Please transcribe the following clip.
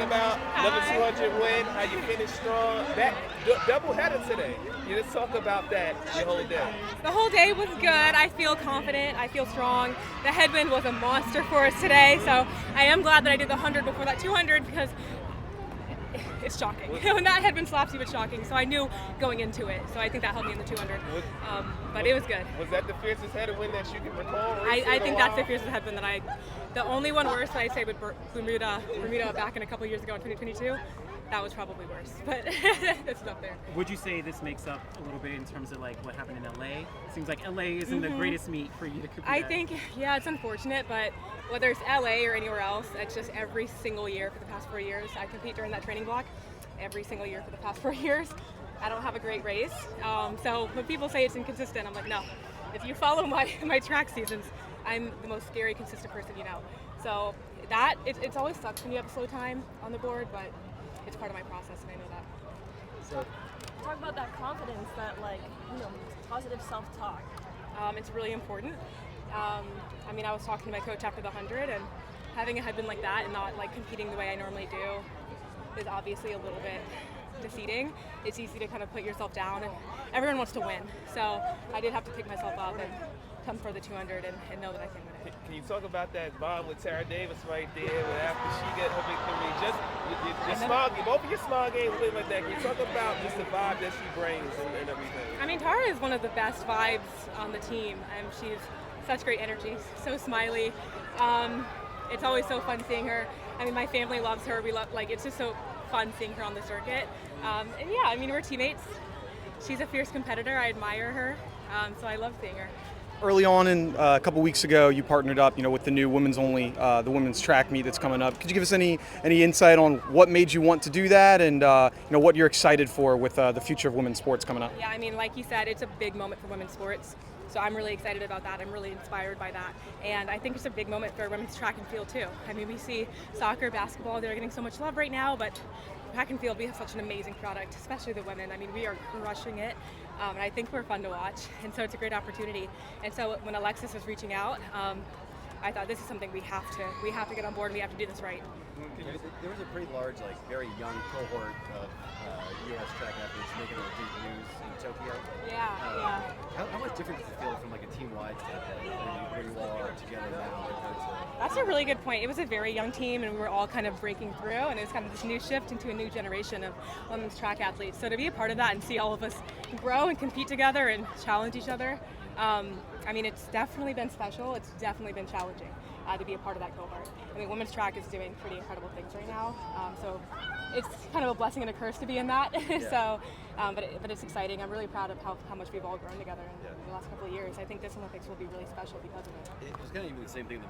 about another 200 win, how you finished strong. That double header today. You just talk about that the whole day. The whole day was good. I feel confident. I feel strong. The headwind was a monster for us today, so I am glad that I did the 100 before that 200 because it's shocking. When that headwind slaps you, it's shocking. So I knew going into it. So I think that helped me in the 200. But it was good. Was that the fiercest headwind that you can recall? I think that's the fiercest headwind that the only one worse that I say would Bermuda back in a couple years ago in 2022. That was probably worse, but it's up there. Would you say this makes up a little bit in terms of like what happened in LA? It seems like LA isn't the greatest meet for you to compete I at. think, yeah, it's unfortunate, but whether it's LA or anywhere else, it's just every single year for the past 4 years. I compete during that training block every single year for the past 4 years. I don't have a great race. So when people say it's inconsistent, I'm like, no. If you follow my track seasons, I'm the most scary, consistent person you know. So that, it's always sucks when you have a slow time on the board, but it's part of my process, and I know that. So, talk about that confidence, that positive self-talk. It's really important. I mean, I was talking to my coach after the 100, and having a headwind like that and not like competing the way I normally do is obviously a little bit defeating. It's easy to kind of put yourself down, and everyone wants to win. So I did have to pick myself up and come for the 200 and know that I can win it. Can you talk about that bond with Tara Davis right there after she got her victory? Just your small game, both of your small games, a like that. Can you talk about just the vibe that she brings and everything? I mean, Tara is one of the best vibes on the team, and she's such great energy, so smiley. It's always so fun seeing her. I mean, my family loves her. We love, it's just so fun seeing her on the circuit. And yeah, I mean, we're teammates. She's a fierce competitor. I admire her, so I love seeing her. Early on, a couple weeks ago, you partnered up, with the new women's only, the women's track meet that's coming up. Could you give us any insight on what made you want to do that, and what you're excited for with the future of women's sports coming up? Yeah, I mean, like you said, it's a big moment for women's sports. So I'm really excited about that. I'm really inspired by that. And I think it's a big moment for women's track and field too. I mean, we see soccer, basketball, they're getting so much love right now, but track and field, we have such an amazing product, especially the women. I mean, we are crushing it. And I think we're fun to watch. And so it's a great opportunity. And so when Alexis was reaching out, I thought this is something we have to get on board, and we have to do this right. There was a pretty large, very young cohort of U.S. track athletes making a deep news in Tokyo. Yeah. How much different does it feel from a team-wide standpoint where you all are together now? That's a really good point. It was a very young team, and we were all kind of breaking through, and it was kind of this new shift into a new generation of women's track athletes. So to be a part of that and see all of us grow and compete together and challenge each other, I mean, it's definitely been special. It's definitely been challenging to be a part of that cohort. I mean, women's track is doing pretty incredible things right now. So it's kind of a blessing and a curse to be in that. Yeah. So, but it's exciting. I'm really proud of how much we've all grown together in the last couple of years. I think this Olympics will be really special because of it. It was kind of even the same thing in the